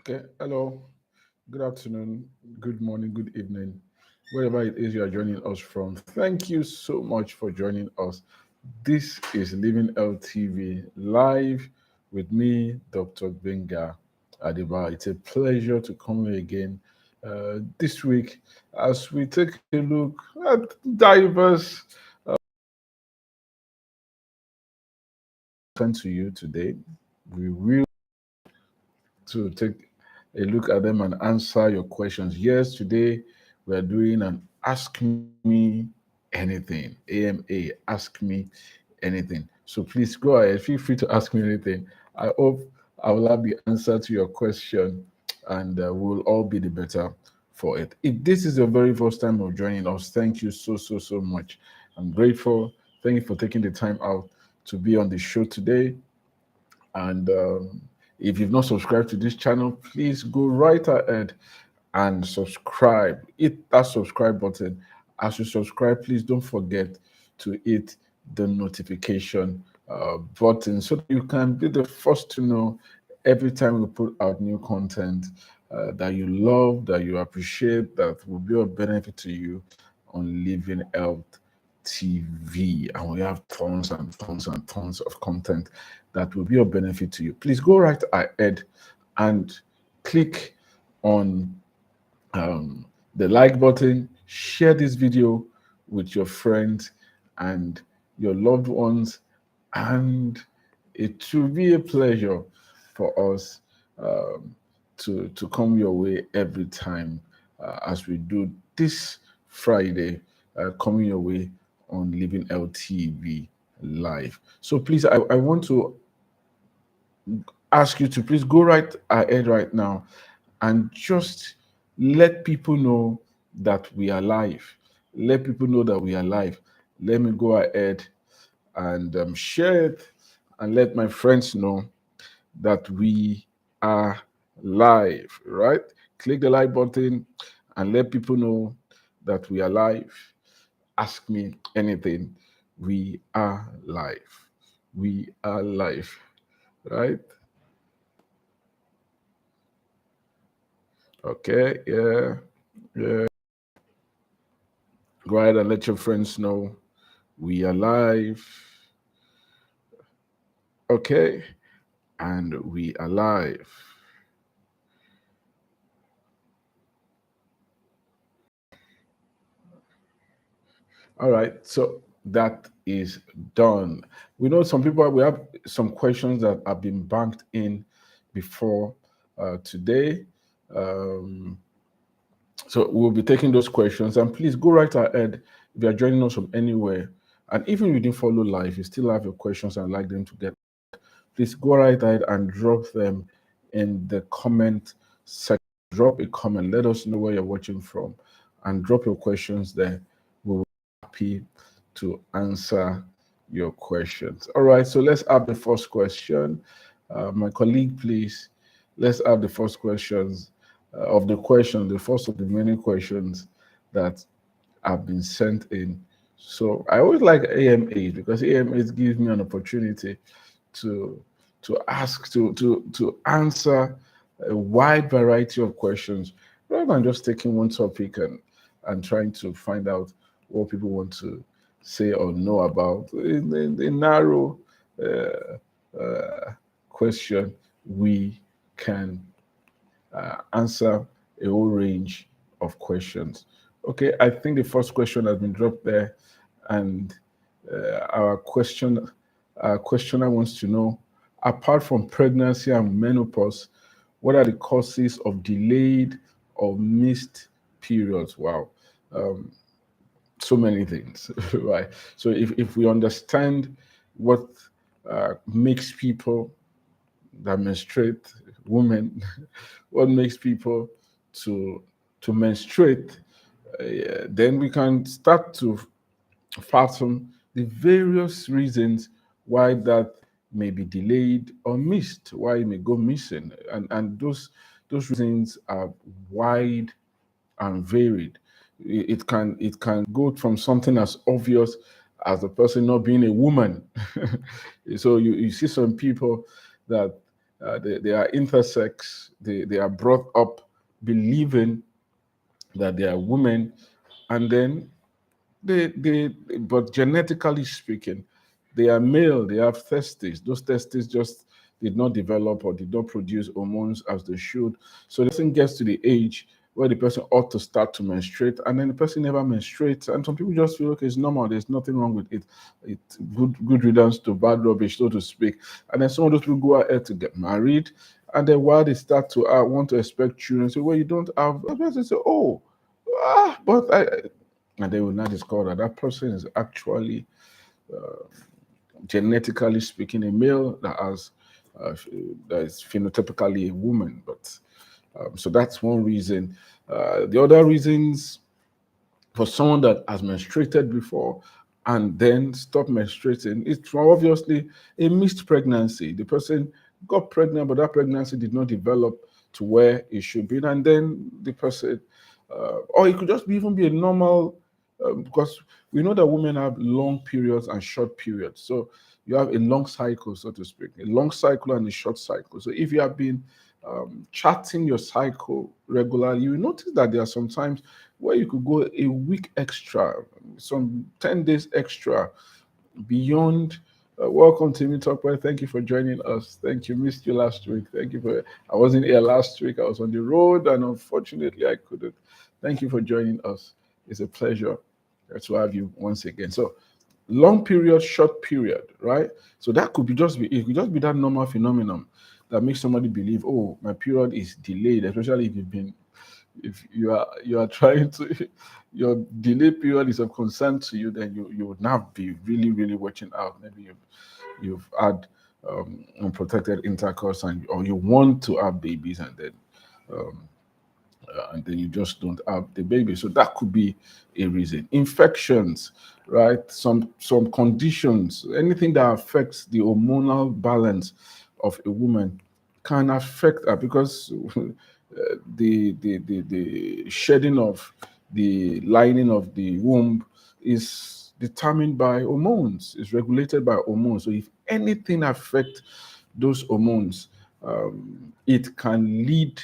Okay, hello, good afternoon, good morning, good evening, wherever it is you are joining us from. Thank you so much for joining us. This is Living LTV live with me, Dr. Gbenga Adebayo. It's a pleasure to come here again this week as we take a look at diverse content to you today. We will to take a look at them and answer your questions. Yes, today we are doing an Ask Me Anything, AMA, Ask Me Anything. So please go ahead, feel free to ask me anything. I hope I will have the answer to your question and we'll all be the better for it. If this is your very first time of joining us, thank you so much. I'm grateful. Thank you for taking the time out to be on the show today. And if you've not subscribed to this channel, please go right ahead and subscribe. Hit that subscribe button. As you subscribe, please don't forget to hit the notification button so that you can be the first to know every time we put out new content that you love, that you appreciate, that will be of benefit to you on Living Health TV. And we have tons and tons and tons of content that will be of benefit to you. Please go right ahead and click on the like button, share this video with your friends and your loved ones, and it will be a pleasure for us to come your way every time as we do this Friday, coming your way on Living LTV Live. So please, I want to ask you to please go right ahead right now and just let people know that we are live. Let people know that we are live. Let me go ahead and share it and let my friends know that we are live, right? Click the like button and let people know that we are live. Ask me anything. We are live. We are live, right? Okay, yeah, yeah. Go ahead and let your friends know we are live. Okay, and we are live. All right, so that is done. We know some people, we have some questions that have been banked in before today. Um, so we'll be taking those questions, and please go right ahead if you are joining us from anywhere. And even if you didn't follow live, you still have your questions and like them to get. Please go right ahead and drop them in the comment section. Drop a comment. Let us know where you're watching from, and drop your questions there. We will be happy to answer your questions. All right, so let's have the first question. My colleague, please, let's have the first questions of the question, the first of the many questions that have been sent in. So I always like AMAs because AMAs gives me an opportunity to ask to answer a wide variety of questions rather than just taking one topic and trying to find out what people want to say or know about. In the narrow question, we can answer a whole range of questions. Okay, I think the first question has been dropped there, and our questioner wants to know, apart from pregnancy and menopause, what are the causes of delayed or missed periods? Wow, so many things, right? So if we understand what makes people that menstruate, women, what makes people to menstruate, then we can start to fathom the various reasons why that may be delayed or missed, why it may go missing, and those reasons are wide and varied. It can go from something as obvious as the person not being a woman. So you see some people that They are intersex. They are brought up believing that they are women, and then but genetically speaking, they are male. They have testes. Those testes just did not develop or did not produce hormones as they should. So the person gets to the age where the person ought to start to menstruate, and then the person never menstruates. And some people just feel, okay, it's normal. There's nothing wrong with it. It's good riddance to bad rubbish, so to speak. And then some of those people go ahead to get married, and then while they start to want to expect children, so well, you don't have. The person say, oh, but I, and they will not discover that that person is actually genetically speaking a male that has that is phenotypically a woman. But so that's one reason. The other reasons for someone that has menstruated before and then stopped menstruating, it's obviously a missed pregnancy. The person got pregnant, but that pregnancy did not develop to where it should be, and then the person, or it could just be, even be a normal, because we know that women have long periods and short periods. So you have a long cycle, so to speak, a long cycle and a short cycle. So if you have been charting your cycle regularly, you will notice that there are some times where you could go a week extra, some 10 days extra beyond. Welcome to Me Talk. Well, thank you for joining us. Thank you. Missed you last week. Thank you for. I wasn't here last week. I was on the road, and unfortunately, I couldn't. Thank you for joining us. It's a pleasure to have you once again. So, long period, short period, right? So that could be just be, it could just be that normal phenomenon that makes somebody believe, oh, my period is delayed, especially if you are trying to, your delay period is of concern to you, then you would now be really watching out. Maybe you've had unprotected intercourse, or you want to have babies, and then you just don't have the baby. So that could be a reason. Infections, right? Some conditions, anything that affects the hormonal balance of a woman can affect her, because the shedding of the lining of the womb is determined by hormones, is regulated by hormones. So if anything affects those hormones, it can lead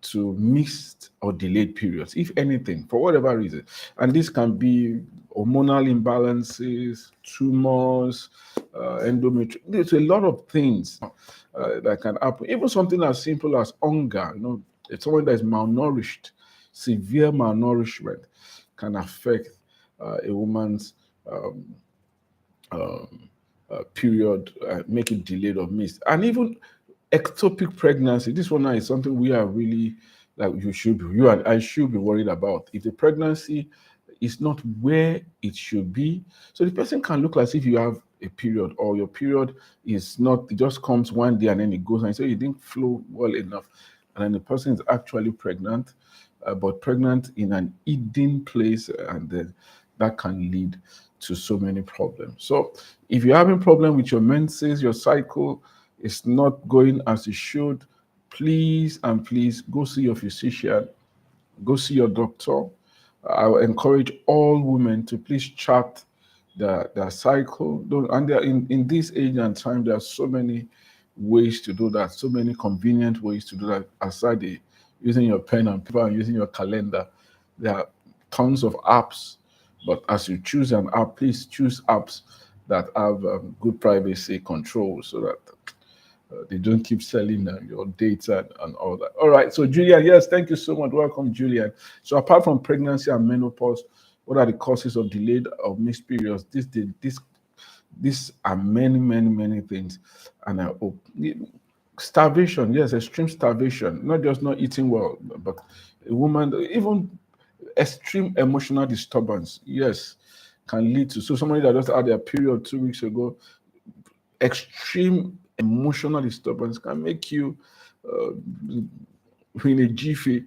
to missed or delayed periods, if anything, for whatever reason. And this can be hormonal imbalances, tumors, endometrium. There's a lot of things that can happen. Even something as simple as hunger, if someone that is malnourished, severe malnourishment can affect a woman's um, period, make it delayed or missed. And even ectopic pregnancy. This one now is something we are really, like, you and I should be worried about. If the pregnancy is not where it should be, so the person can look as if you have a period, or your period is not, it just comes one day and then it goes, and so you didn't flow well enough, and then the person is actually pregnant, but pregnant in an hidden place, and then that can lead to so many problems. So if you're having problem with your menses, your cycle is not going as it should, please and please go see your physician, go see your doctor. I will encourage all women to please chart their cycle. And there, in this age and time, there are so many ways to do that, so many convenient ways to do that, aside using your pen and paper and using your calendar. There are tons of apps, but as you choose an app, please choose apps that have good privacy control, so that they don't keep selling your data and all that. All right. So, Julian, yes, thank you so much. Welcome, Julian. So, apart from pregnancy and menopause, what are the causes of delayed or missed periods? These are many things. And I hope starvation, yes, extreme starvation, not just not eating well, but a woman, even extreme emotional disturbance, yes, can lead to. So, somebody that just had their period 2 weeks ago, extreme emotional disturbance can make you in a jiffy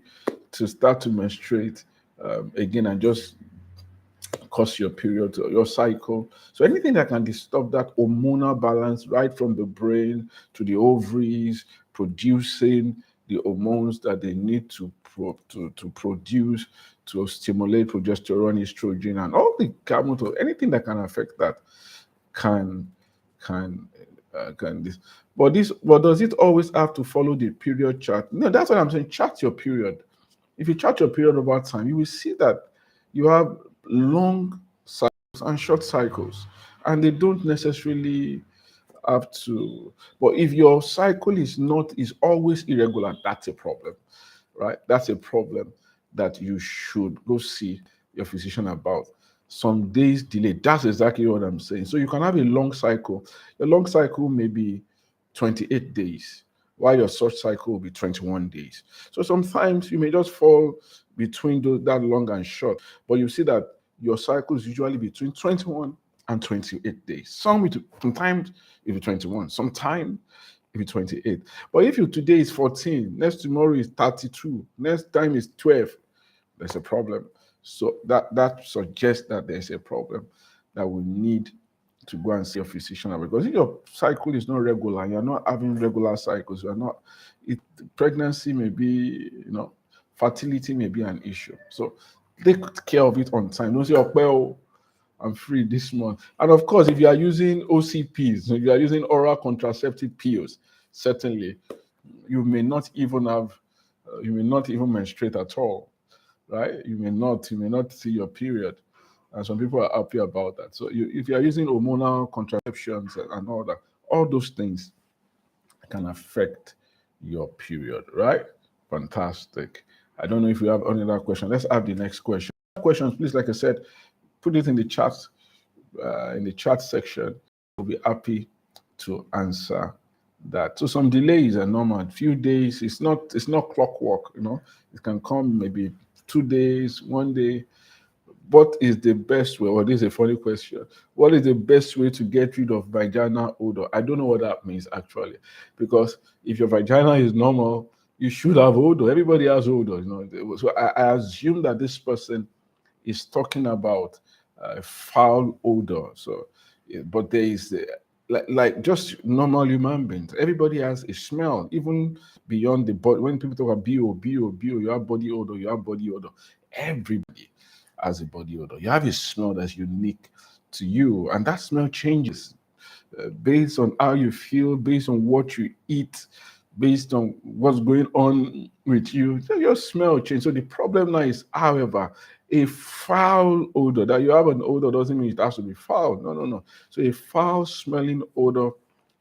to start to menstruate again, and just cause your period or your cycle. So anything that can disturb that hormonal balance, right from the brain to the ovaries, producing the hormones that they need to produce to stimulate progesterone, estrogen, and all the gamut of anything that can affect that can Can this, but does it always have to follow the period chart? No, that's what I'm saying. Chart your period. If you chart your period over time, you will see that you have long cycles and short cycles, and they don't necessarily have to. But if your cycle is always irregular, that's a problem, right? That's a problem that you should go see your physician about. Some days delay. That's exactly what I'm saying. So you can have a long cycle. Your long cycle may be 28 days, while your short cycle will be 21 days. So sometimes you may just fall between that long and short, but you see that your cycle is usually between 21 and 28 days. Sometimes it will be 21, sometimes it will be 28. But if you today is 14, next tomorrow is 32, next time is 12, there's a problem. So that suggests that there's a problem that we need to go and see a physician about. Because if your cycle is not regular, you're not having regular cycles, you're not it pregnancy may be, fertility may be an issue. So take care of it on time. Don't say, oh, well, I'm free this month. And of course, if you are using OCPs, if you are using oral contraceptive pills, certainly you may not even menstruate at all, right? You may not see your period, and some people are happy about that. So if you are using hormonal contraceptions and all that, all those things can affect your period, right? Fantastic. I don't know if you have any other question. Let's have the next question. Questions, please. Like I said, put it in the chat section. We'll be happy to answer that. So some delays are normal. A few days. It's not clockwork. It can come maybe 2 days, 1 day. What is the best way? Or this is a funny question. What is the best way to get rid of vagina odor? I don't know what that means actually, because if your vagina is normal, you should have odor. Everybody has odor. So I assume that this person is talking about foul odor. So, but there is like just normal human beings. Everybody has a smell, even beyond the body. When people talk about BO, you have body odor. You have body odor. Everybody has a body odor. You have a smell that's unique to you, and that smell changes based on how you feel, based on what you eat, based on what's going on with you. So your smell changes. So the problem now is, however, a foul odor. That you have an odor doesn't mean it has to be foul. No. So a foul smelling odor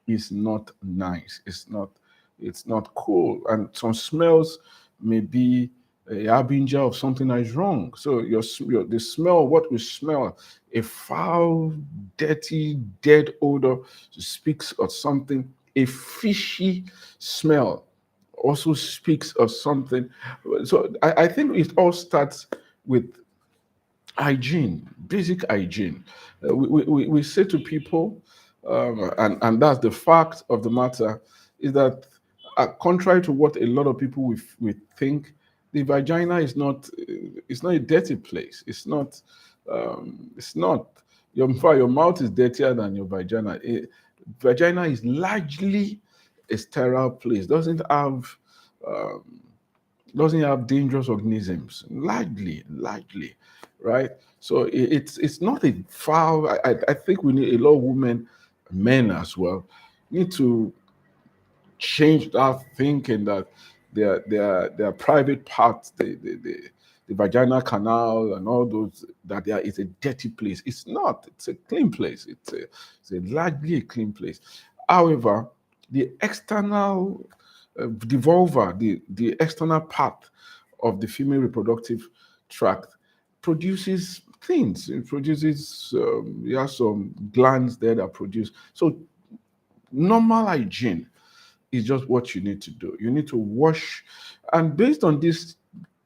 is not nice. It's not cool. And some smells may be a harbinger of something that is wrong. So the smell, what we smell, a foul, dirty, dead odor speaks of something. A fishy smell also speaks of something. So I think it all starts with hygiene, basic hygiene. We say to people, and that's the fact of the matter, is that contrary to what a lot of people we think, the vagina is not it's not a dirty place. It's not. It's not. In fact, your mouth is dirtier than your vagina. Vagina is largely a sterile place. Um, doesn't have dangerous organisms. Largely, right? So it's not a foul. I think we need a lot of women, men as well, need to change that thinking that their private parts, the vaginal canal and all those, that there is a dirty place. It's not. It's a clean place. It's a largely a clean place. However, the external the vulva, the external part of the female reproductive tract, produces things. It produces, you have some glands there that produce. So normal hygiene is just what you need to do. You need to wash. And based on this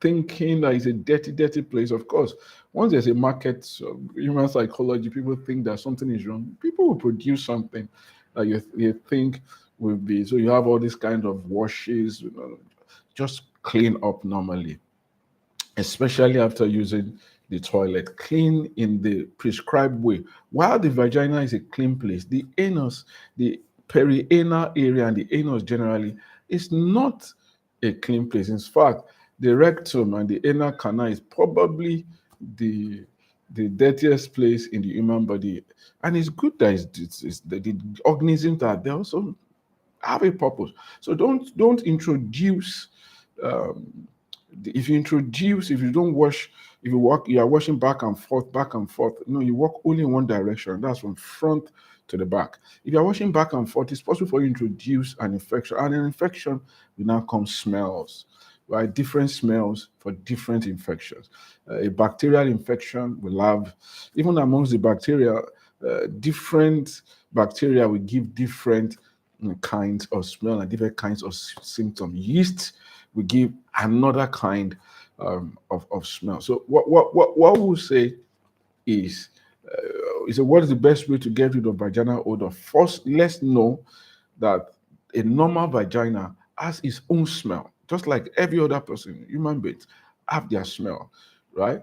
thinking that it's a dirty place, of course, once there's a market, human psychology, people think that something is wrong. People will produce something that you think will be. So you have all these kind of washes, just clean up normally, especially after using the toilet. Clean in the prescribed way. While the vagina is a clean place, the anus, the perianal area, and the anus generally is not a clean place. In fact, the rectum and the anal canal is probably the the dirtiest place in the human body, and it's good that it's the organisms that they also have a purpose. So don't introduce. Um, if you introduce, if you don't wash, if you walk, you are washing back and forth, back and forth. No, you walk only in one direction. That's from front to the back. If you are washing back and forth, it's possible for you to introduce an infection, and an infection will now come smells, right? Different smells for different infections. A bacterial infection will have, even amongst the bacteria, different bacteria will give different kinds of smell and different kinds of symptoms. Yeast will give another kind of smell. So what we'll say is, what is the best way to get rid of vaginal odor? First, let's know that a normal vagina has its own smell, just like every other person, human beings have their smell, right?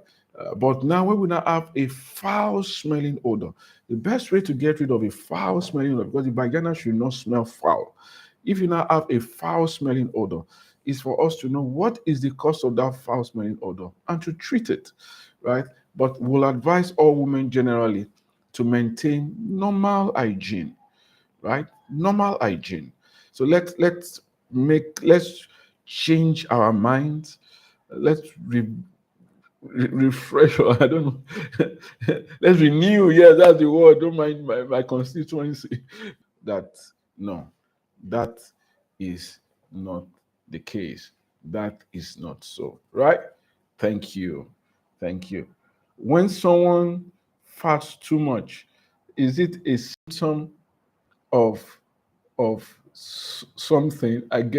But now, when we now have a foul smelling odor, the best way to get rid of a foul smelling odor, because the vagina should not smell foul. If you now have a foul smelling odor, is for us to know what is the cause of that foul smelling odor and to treat it, right? But we'll advise all women generally to maintain normal hygiene, right? Normal hygiene. So let's change our minds. Let's refresh. Or I don't know. Let's renew. Yeah, that's the word. Don't mind my constituency. That no, that is not the case. That is not so. Right? Thank you. Thank you. When someone farts too much, is it a symptom of something? I guess